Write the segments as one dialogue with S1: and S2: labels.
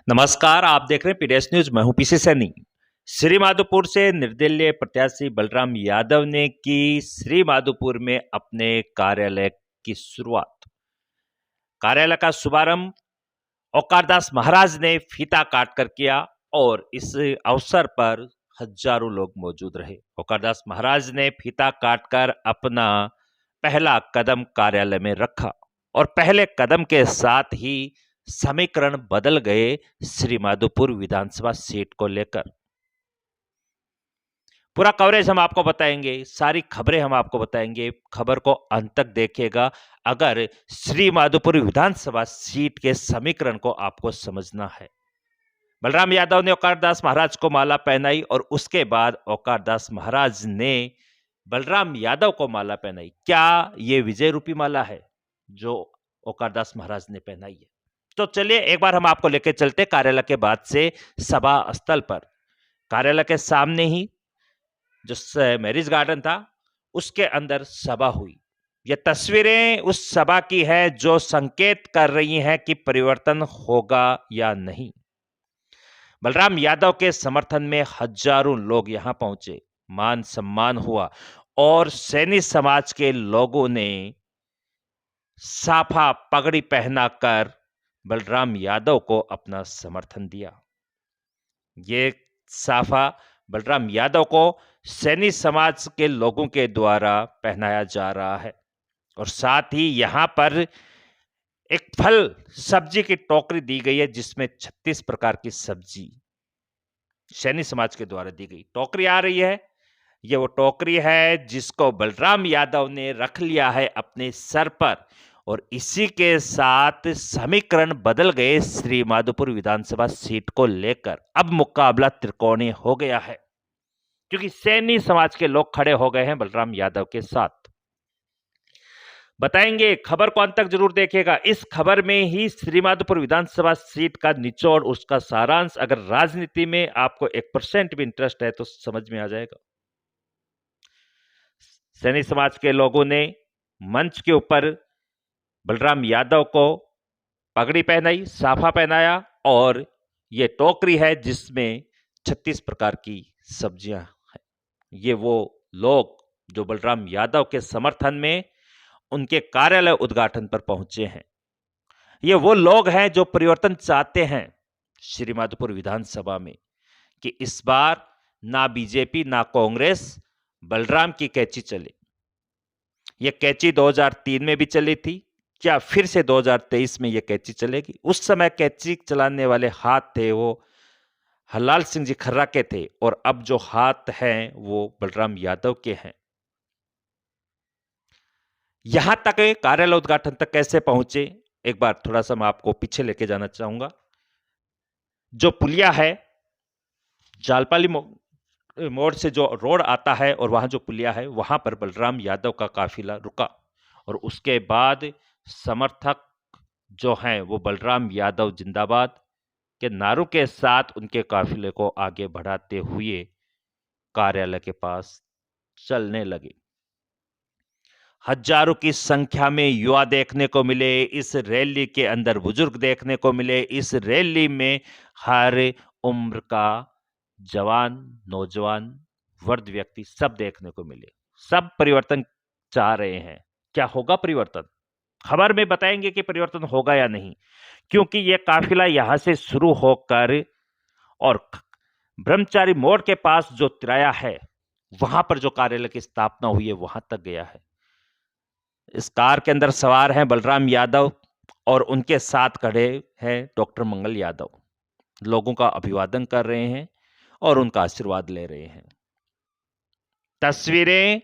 S1: नमस्कार, आप देख रहे हैं पीडीएस न्यूज। मैं हूं पीसी सैनी। श्री माधोपुर से निर्दलीय प्रत्याशी बलराम यादव ने की श्री माधोपुर में अपने कार्यालय की शुरुआत। कार्यालय का शुभारंभ ओंकारदास महाराज ने फीता काटकर किया और इस अवसर पर हजारों लोग मौजूद रहे। ओंकारदास महाराज ने फीता काटकर अपना पहला कदम कार्यालय में रखा और पहले कदम के साथ ही समीकरण बदल गए श्री माधोपुर विधानसभा सीट को लेकर। पूरा कवरेज हम आपको बताएंगे, सारी खबरें हम आपको बताएंगे। खबर को अंत तक देखिएगा अगर श्री माधोपुर विधानसभा सीट के समीकरण को आपको समझना है। बलराम यादव ने ओंकारदास महाराज को माला पहनाई और उसके बाद ओंकारदास महाराज ने बलराम यादव को माला पहनाई। क्या यह विजय रूपी माला है जो ओंकारदास महाराज ने पहनाई है? तो चलिए एक बार हम आपको लेकर चलते कार्यालय के बाद से सभा स्थल पर। कार्यालय के सामने ही जो मैरिज गार्डन था उसके अंदर सभा हुई। ये तस्वीरें उस सभा की है जो संकेत कर रही हैं कि परिवर्तन होगा या नहीं। बलराम यादव के समर्थन में हजारों लोग यहां पहुंचे, मान सम्मान हुआ और सैनी समाज के लोगों ने साफा पगड़ी पहनाकर बलराम यादव को अपना समर्थन दिया। ये साफा बलराम यादव को सैनी समाज के लोगों के द्वारा पहनाया जा रहा है और साथ ही यहां पर एक फल सब्जी की टोकरी दी गई है जिसमें 36 प्रकार की सब्जी सैनी समाज के द्वारा दी गई। टोकरी आ रही है, ये वो टोकरी है जिसको बलराम यादव ने रख लिया है अपने सर पर और इसी के साथ समीकरण बदल गए श्री माधोपुर विधानसभा सीट को लेकर। अब मुकाबला त्रिकोणीय हो गया है क्योंकि सैनी समाज के लोग खड़े हो गए हैं बलराम यादव के साथ। बताएंगे, खबर को अंत तक जरूर देखिएगा। इस खबर में ही श्री माधोपुर विधानसभा सीट का निचोड़, उसका सारांश। अगर राजनीति में आपको 1% भी इंटरेस्ट है तो समझ में आ जाएगा। सैनी समाज के लोगों ने मंच के ऊपर बलराम यादव को पगड़ी पहनाई, साफा पहनाया और ये टोकरी है जिसमें 36 प्रकार की सब्जियां हैं। ये वो लोग जो बलराम यादव के समर्थन में उनके कार्यालय उद्घाटन पर पहुंचे हैं। ये वो लोग हैं जो परिवर्तन चाहते हैं श्री माधोपुर विधानसभा में कि इस बार ना बीजेपी ना कांग्रेस, बलराम की कैची चले। ये कैची 2003 में भी चली थी, क्या फिर से 2023 में ये कैची चलेगी? उस समय कैची चलाने वाले हाथ थे वो हरलाल सिंह जी खर्रा के थे और अब जो हाथ हैं वो बलराम यादव के हैं। यहां तक कार्यालय उद्घाटन तक कैसे पहुंचे, एक बार थोड़ा सा मैं आपको पीछे लेके जाना चाहूंगा। जो पुलिया है, जालपाली मोड़ से जो रोड आता है और वहां जो पुलिया है वहां पर बलराम यादव का काफिला रुका और उसके बाद समर्थक जो हैं वो बलराम यादव जिंदाबाद के नारों के साथ उनके काफिले को आगे बढ़ाते हुए कार्यालय के पास चलने लगे। हजारों की संख्या में युवा देखने को मिले, इस रैली के अंदर बुजुर्ग देखने को मिले, इस रैली में हर उम्र का जवान, नौजवान, वृद्ध व्यक्ति सब देखने को मिले। सब परिवर्तन चाह रहे हैं। क्या होगा परिवर्तन? खबर में बताएंगे कि परिवर्तन होगा या नहीं, क्योंकि यह काफिला यहां से शुरू होकर और ब्रह्मचारी मोड़ के पास जो तिराया है वहां पर जो कार्यालय की स्थापना हुई है वहां तक गया है। इस कार के अंदर सवार हैं बलराम यादव और उनके साथ खड़े हैं डॉक्टर मंगल यादव। लोगों का अभिवादन कर रहे हैं और उनका आशीर्वाद ले रहे हैं। तस्वीरें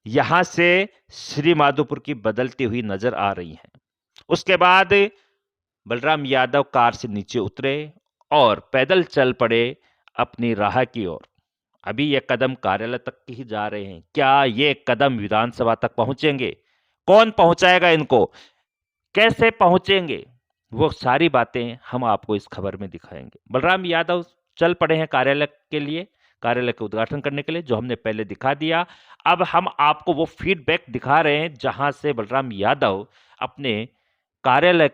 S1: यहां से श्री माधोपुर की बदलती हुई नजर आ रही हैं। उसके बाद बलराम यादव कार से नीचे उतरे और पैदल चल पड़े अपनी राह की ओर। अभी ये कदम कार्यालय तक ही जा रहे हैं। क्या ये कदम विधानसभा तक पहुंचेंगे? कौन पहुंचाएगा इनको? कैसे पहुंचेंगे? वो सारी बातें हम आपको इस खबर में दिखाएंगे। बलराम यादव चल पड़े हैं कार्यालय के लिए, कार्यालय के उद्घाटन करने के लिए, जो हमने पहले दिखा दिया। अब हम आपको वो फीडबैक दिखा रहे हैं जहां से बलराम यादव अपने कार्यालय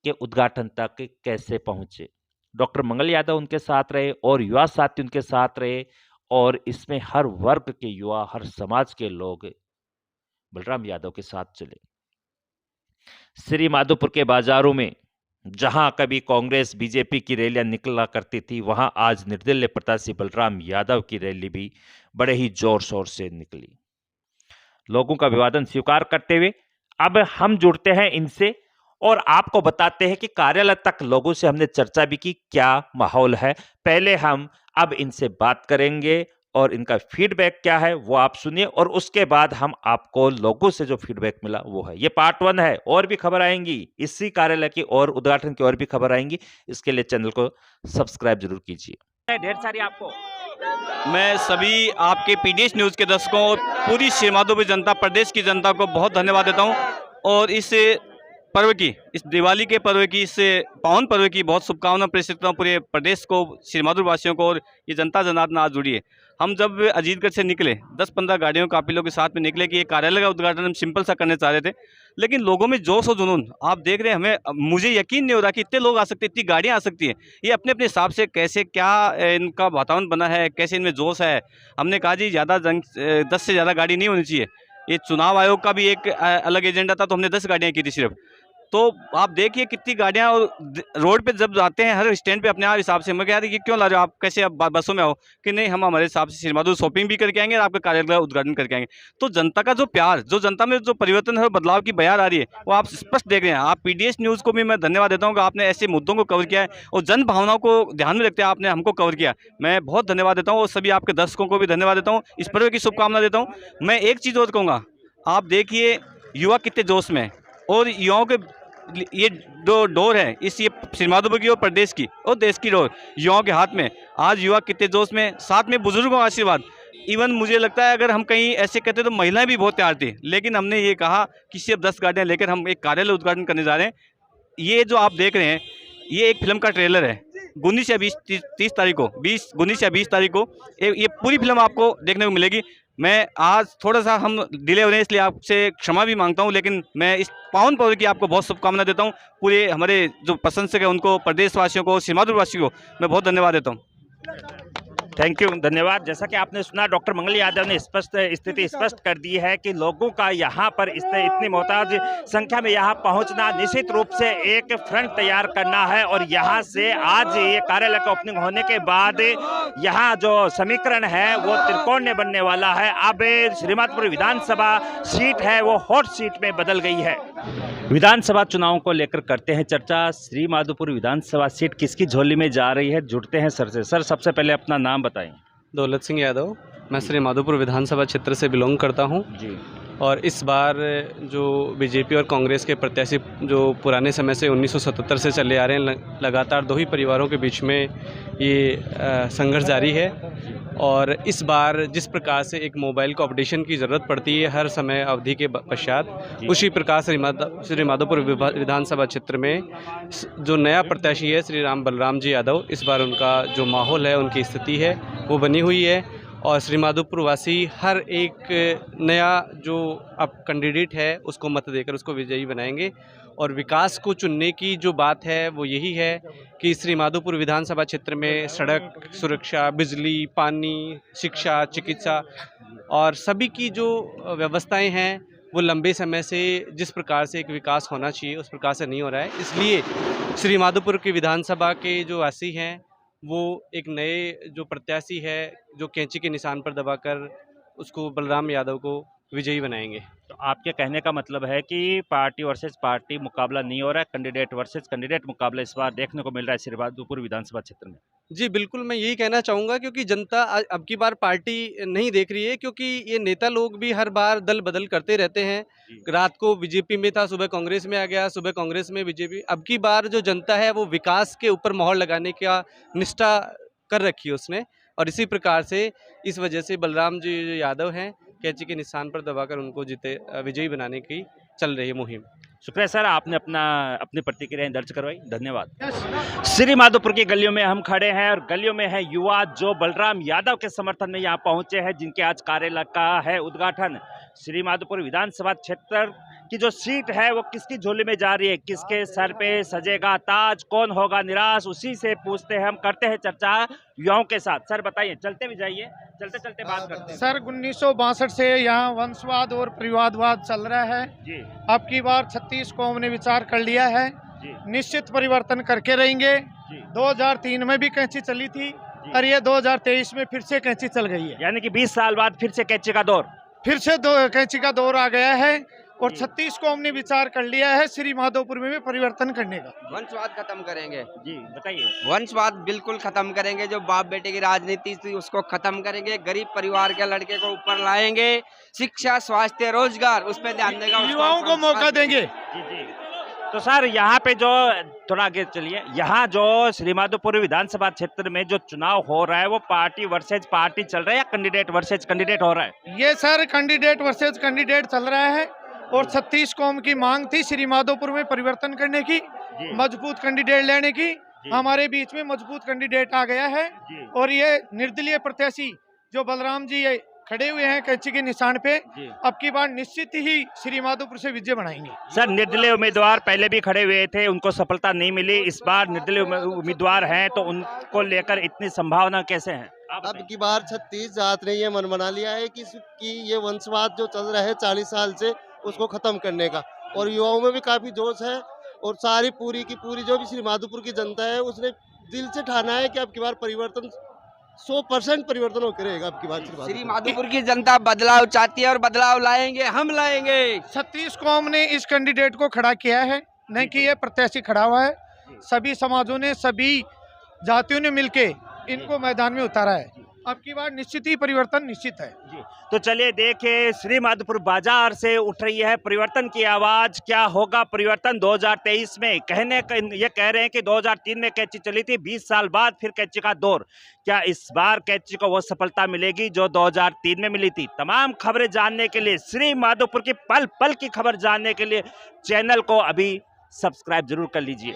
S1: के उद्घाटन तक कैसे पहुंचे। डॉक्टर मंगल यादव उनके साथ रहे और युवा साथी उनके साथ रहे और इसमें हर वर्ग के युवा, हर समाज के लोग बलराम यादव के साथ चले। श्री माधोपुर के बाजारों में जहां कभी कांग्रेस बीजेपी की रैलियां निकला करती थी, वहां आज निर्दलीय प्रत्याशी बलराम यादव की रैली भी बड़े ही जोर शोर से निकली। लोगों का अभिवादन स्वीकार करते हुए अब हम जुड़ते हैं इनसे और आपको बताते हैं कि कार्यालय तक लोगों से हमने चर्चा भी की, क्या माहौल है। पहले हम अब इनसे बात करेंगे और इनका फीडबैक क्या है वो आप सुनिए और उसके बाद हम आपको लोगों से जो फीडबैक मिला वो है। ये पार्ट 1 है, और भी खबर आएंगी इसी कार्यालय की और उद्घाटन की और भी खबर आएंगी। इसके लिए चैनल को सब्सक्राइब जरूर कीजिए। ढेर सारी आपको
S2: मैं सभी आपके पीडीएस न्यूज़ के दर्शकों और पूरी श्री माधोपुर जनता, प्रदेश की जनता को बहुत धन्यवाद देता हूं और इस पर्व की, इस दिवाली के पर्व की, इस पावन पर्व की बहुत शुभकामनाएं प्रेषित करता हूं पूरे प्रदेश को, श्री माधोपुर वासियों को। और ये जनता जनार्दन आज जुड़ी है। हम जब अजीतगढ़ से निकले 10-15 गाड़ियों काफिलों के साथ में निकले कि ये कार्यालय का उद्घाटन हम सिंपल सा करने चाह रहे थे, लेकिन लोगों में जोश और जुनून आप देख रहे हैं। मुझे यकीन नहीं हो रहा कि इतने लोग आ सकते, इतनी गाड़ियां आ सकती हैं। ये अपने अपने हिसाब से कैसे क्या इनका वातावरण बना है, कैसे इनमें जोश है। हमने कहा जी ज़्यादा 10 से ज़्यादा गाड़ी नहीं होनी चाहिए। ये चुनाव आयोग का भी एक अलग एजेंडा था, तो हमने 10 गाड़ियाँ की थी सिर्फ। तो आप देखिए कितनी गाड़ियाँ, और रोड पे जब जाते हैं हर स्टैंड पे अपने आप हिसाब से। मैं कह रहा ये क्यों ला रहे हो आप, कैसे आप बसों में आओ कि नहीं, हम हमारे हिसाब से श्री माधोपुर शॉपिंग भी करके आएंगे और आपका कार्यालय उद्घाटन करके आएंगे। तो जनता का जो प्यार, जो जनता में जो परिवर्तन है, बदलाव की बयार आ रही है, वो आप स्पष्ट देख रहे हैं। आप पीडीएस न्यूज़ को भी मैं धन्यवाद देता हूँ कि आपने ऐसे मुद्दों को कवर किया है और जन भावनाओं को ध्यान में रखते हुए आपने हमको कवर किया। मैं बहुत धन्यवाद देता हूँ और सभी आपके दर्शकों को भी धन्यवाद देता हूँ। इस पर्व की शुभकामना देता हूँ। मैं एक चीज़ और कहूँगा, आप देखिए युवा कितने जोश में, और युवाओं के ये जो डोर है, इस ये श्री माधोपुर की और प्रदेश की और देश की डोर युवाओं के हाथ में। आज युवा कितने जोश में, साथ में बुजुर्गों का आशीर्वाद। इवन मुझे लगता है अगर हम कहीं ऐसे कहते तो महिलाएं भी बहुत तैयार थी, लेकिन हमने ये कहा कि सिर्फ 10 गाड़ियाँ लेकर हम एक कार्यालय उद्घाटन करने जा रहे हैं। ये जो आप देख रहे हैं, ये एक फिल्म का ट्रेलर है। 19 या 30 तारीख को, 19 या 20 तारीख को ये पूरी फिल्म आपको देखने को मिलेगी। मैं आज थोड़ा सा हम डिले हो रहे हैं, इसलिए आपसे क्षमा भी मांगता हूं, लेकिन मैं इस पावन पर्व की आपको बहुत शुभकामनाएं देता हूं। पूरे हमारे जो प्रशंसक हैं उनको, प्रदेशवासियों को, श्री माधोपुर वासियों को मैं बहुत धन्यवाद देता हूं।
S1: थैंक यू, धन्यवाद। जैसा कि आपने सुना, डॉक्टर मंगल यादव ने स्थिति स्पष्ट कर दी है कि लोगों का यहाँ पर इतनी मोहताज संख्या में यहाँ पहुँचना, निश्चित रूप से एक फ्रंट तैयार करना है। और यहाँ से आज ये कार्यालय का ओपनिंग होने के बाद यहाँ जो समीकरण है वो त्रिकोणीय बनने वाला है। अब श्री माधोपुर विधानसभा सीट है वो हॉट सीट में बदल गई है। विधानसभा चुनावों को लेकर करते हैं चर्चा। श्री माधोपुर विधानसभा सीट किसकी झोली में जा रही है, जुड़ते हैं सर से। सर, सबसे पहले अपना नाम बताएं।
S3: दौलत सिंह यादव, मैं श्री माधोपुर विधानसभा क्षेत्र से बिलोंग करता हूं
S1: जी।
S3: और इस बार जो बीजेपी और कांग्रेस के प्रत्याशी जो पुराने समय से 1977 से चले आ रहे हैं, लगातार दो ही परिवारों के बीच में ये संघर्ष जारी है। और इस बार जिस प्रकार से एक मोबाइल को अपडेशन की ज़रूरत पड़ती है हर समय अवधि के पश्चात, उसी प्रकार श्री माधोपुर विधानसभा क्षेत्र में जो नया प्रत्याशी है श्री बलराम जी यादव, इस बार उनका जो माहौल है, उनकी स्थिति है वो बनी हुई है। और श्री माधोपुर वासी हर एक नया जो अब कैंडिडेट है उसको मत देकर उसको विजयी बनाएंगे। और विकास को चुनने की जो बात है वो यही है कि श्री माधोपुर विधानसभा क्षेत्र में सड़क सुरक्षा, बिजली, पानी, शिक्षा, चिकित्सा और सभी की जो व्यवस्थाएं हैं वो लंबे समय से जिस प्रकार से एक विकास होना चाहिए उस प्रकार से नहीं हो रहा है। इसलिए श्री माधोपुर की विधानसभा के जो वासी हैं वो एक नए जो प्रत्याशी है जो कैंची के निशान पर दबाकर उसको बलराम यादव को विजयी बनाएंगे।
S1: तो आपके कहने का मतलब है कि पार्टी वर्सेस पार्टी मुकाबला नहीं हो रहा है, कैंडिडेट वर्सेस कैंडिडेट मुकाबला इस बार देखने को मिल रहा है श्री माधोपुर विधानसभा क्षेत्र में।
S3: जी बिल्कुल, मैं यही कहना चाहूँगा क्योंकि जनता अब की बार पार्टी नहीं देख रही है, क्योंकि ये नेता लोग भी हर बार दल बदल करते रहते हैं। रात को बीजेपी में था, सुबह कांग्रेस में आ गया, सुबह कांग्रेस में बीजेपी। अब की बार जो जनता है वो विकास के ऊपर मोहर लगाने का निष्ठा कर रखी है उसने, और इसी प्रकार से इस वजह से बलराम जी जो यादव हैं कैंची के निशान पर दबाकर उनको विजयी बनाने की चल रही है मुहिम।
S1: शुक्रिया सर, आपने अपनी प्रतिक्रियाएं दर्ज करवाई, धन्यवाद। श्री माधोपुर की गलियों में हम खड़े हैं और गलियों में है युवा जो बलराम यादव के समर्थन में यहाँ पहुंचे हैं, जिनके आज कार्यालय का है उद्घाटन। श्री माधोपुर विधानसभा क्षेत्र कि जो सीट है वो किसकी झोली में जा रही है, किसके सर पे सजेगा ताज, कौन होगा निराश, उसी से पूछते हैं, हम करते हैं चर्चा युवाओं के साथ। सर बताइए, चलते भी जाइए, चलते चलते बात करते हैं।
S4: सर 1962 से यहाँ वंशवाद और परिवारवाद चल रहा है
S1: जी
S4: अब की बार 36 कौम ने विचार कर लिया है,
S1: जी
S4: निश्चित परिवर्तन करके रहेंगे।
S1: जी
S4: 2003 में भी कैंची चली थी और ये 2023 में फिर से कैंची चल गई है।
S1: यानी कि 20 साल बाद फिर से कैंची का दौर।
S4: फिर से कैंची का दौर आ गया है और
S1: जी।
S4: 36 कौम ने विचार कर लिया है श्री माधोपुर में भी परिवर्तन करने का।
S5: वंशवाद खत्म करेंगे।
S1: जी बताइए।
S5: वंशवाद बिल्कुल खत्म करेंगे। जो बाप बेटे की राजनीति थी उसको खत्म करेंगे। गरीब परिवार के लड़के को ऊपर लाएंगे। शिक्षा, स्वास्थ्य, रोजगार उस पर ध्यान देगा।
S4: युवाओं को मौका देंगे।
S1: जी जी। तो सर यहाँ पे जो थोड़ा आगे चलिए, यहाँ जो श्रीमाधोपुर विधानसभा क्षेत्र में जो चुनाव हो रहा है वो पार्टी वर्सेज पार्टी चल रहा है या कैंडिडेट वर्सेज कैंडिडेट हो रहा है?
S4: ये सर कैंडिडेट वर्सेज कैंडिडेट चल रहा है और 36 कौम की मांग थी श्री माधोपुर में परिवर्तन करने की,
S1: जी
S4: मजबूत कैंडिडेट लेने की। हमारे बीच में मजबूत कैंडिडेट आ गया है
S1: जी
S4: और ये निर्दलीय प्रत्याशी जो बलराम जी ये खड़े हुए हैं कैंची के निशान पे,
S1: जी।
S4: अब की बार निश्चित ही श्री माधोपुर से विजय बनाएंगे।
S1: सर निर्दलीय उम्मीदवार पहले भी खड़े हुए थे, उनको सफलता नहीं मिली, इस बार निर्दलीय उम्मीदवार हैं तो उनको लेकर इतनी संभावना कैसे है?
S6: अब की बार 36 जात ने ये मन बना लिया है कि ये वंशवाद जो चल रहा है 40 साल से उसको खत्म करने का, और युवाओं में भी काफी जोश है और सारी पूरी की पूरी जो भी श्री माधोपुर की जनता है उसने दिल से ठाना है कि अब की बार परिवर्तन 100% परिवर्तन होकर रहेगा। अब की बार
S5: श्री माधोपुर की जनता बदलाव चाहती है और बदलाव लाएंगे, हम लाएंगे।
S4: 36 कौम ने इस कैंडिडेट को खड़ा किया है, नहीं कि ये प्रत्याशी खड़ा हुआ है। सभी समाजों ने, सभी जातियों ने मिलके इनको मैदान में उतारा है। अब की बार निश्चित ही परिवर्तन निश्चित है।
S1: जी तो चलिए देखिए, श्री माधोपुर बाजार से उठ रही है परिवर्तन की आवाज। क्या होगा परिवर्तन 2023 में? ये कह रहे हैं कि 2003 में कैंची चली थी, 20 साल बाद फिर कैंची का दौर। क्या इस बार कैंची को वो सफलता मिलेगी जो 2003 में मिली थी? तमाम खबरें जानने के लिए, श्री माधोपुर की पल पल की खबर जानने के लिए चैनल को अभी सब्सक्राइब जरूर कर लीजिए।